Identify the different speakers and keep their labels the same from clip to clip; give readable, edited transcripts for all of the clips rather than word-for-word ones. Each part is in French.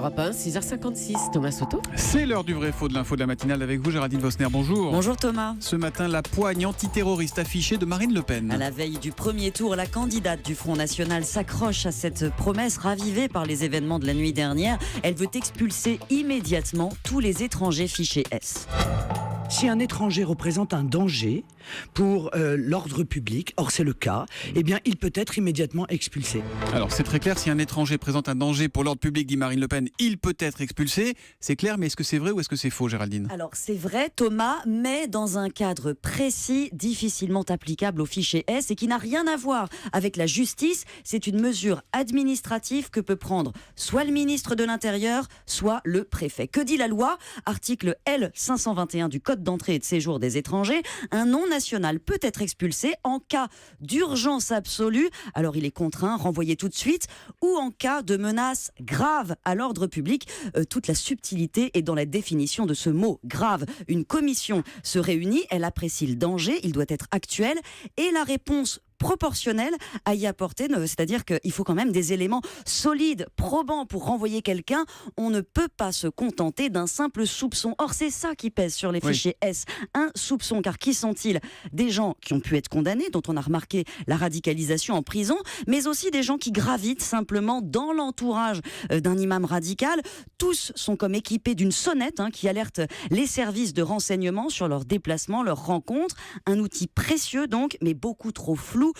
Speaker 1: Europe 1, 6h56, Thomas Soto.
Speaker 2: C'est l'heure du vrai faux de l'info de la matinale avec vous, Géraldine Vosner. Bonjour.
Speaker 3: Bonjour Thomas.
Speaker 2: Ce matin, la poigne antiterroriste affichée de Marine Le Pen.
Speaker 3: À la veille du premier tour, la candidate du Front National s'accroche à cette promesse ravivée par les événements de la nuit dernière. Elle veut expulser immédiatement tous les étrangers fichés S.
Speaker 4: Si un étranger représente un danger pour l'ordre public, or c'est le cas, eh bien il peut être immédiatement expulsé.
Speaker 2: Alors c'est très clair, si un étranger présente un danger pour l'ordre public, dit Marine Le Pen, il peut être expulsé. C'est clair, mais est-ce que c'est vrai ou est-ce que c'est faux, Géraldine ?
Speaker 3: Alors c'est vrai Thomas, mais dans un cadre précis, difficilement applicable au fichier S et qui n'a rien à voir avec la justice. C'est une mesure administrative que peut prendre soit le ministre de l'Intérieur, soit le préfet. Que dit la loi ? Article L 521 du Code d'entrée et de séjour des étrangers, un non-national peut être expulsé en cas d'urgence absolue, alors il est contraint, renvoyé tout de suite, ou en cas de menace grave à l'ordre public. Toute la subtilité est dans la définition de ce mot, grave. Une commission se réunit, elle apprécie le danger, il doit être actuel, et la réponse proportionnelle à y apporter, c'est-à-dire qu'il faut quand même des éléments solides, probants pour renvoyer quelqu'un. On ne peut pas se contenter d'un simple soupçon. Or, c'est ça qui pèse sur les fichiers S. Un soupçon, car qui sont-ils ? Des gens qui ont pu être condamnés, dont on a remarqué la radicalisation en prison, mais aussi des gens qui gravitent simplement dans l'entourage d'un imam radical. Tous sont comme équipés d'une sonnette qui alerte les services de renseignement sur leurs déplacements, leurs rencontres. Un outil précieux donc, mais beaucoup trop flou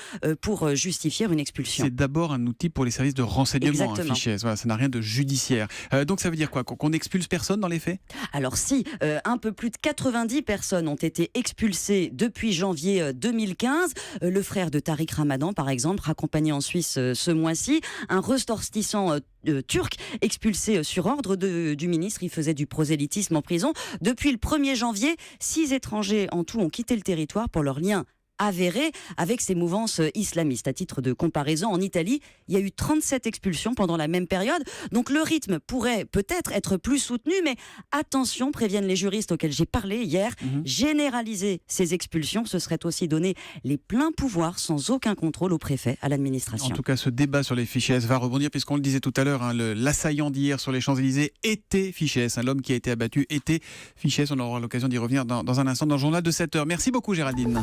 Speaker 3: pour justifier une expulsion.
Speaker 2: C'est d'abord un outil pour les services de renseignement, un fichier. Voilà, ça n'a rien de judiciaire. Donc ça veut dire quoi ? Qu'on n'expulse personne dans les faits ?
Speaker 3: Alors si, un peu plus de 90 personnes ont été expulsées depuis janvier 2015. Le frère de Tariq Ramadan, par exemple, raccompagné en Suisse ce mois-ci. Un ressortissant turc expulsé sur ordre du ministre. Il faisait du prosélytisme en prison. Depuis le 1er janvier, 6 étrangers en tout ont quitté le territoire pour leur lien avéré avec ces mouvances islamistes. À titre de comparaison, en Italie, il y a eu 37 expulsions pendant la même période. Donc le rythme pourrait peut-être être plus soutenu, mais attention, préviennent les juristes auxquels j'ai parlé hier, généraliser ces expulsions, ce serait aussi donner les pleins pouvoirs sans aucun contrôle au préfet, à l'administration.
Speaker 2: En tout cas, ce débat sur les fichiers S va rebondir, puisqu'on le disait tout à l'heure, l'assaillant d'hier sur les Champs-Élysées était fichier S. L'homme qui a été abattu était fichier S. On aura l'occasion d'y revenir dans un instant dans le journal de 7h. Merci beaucoup, Géraldine.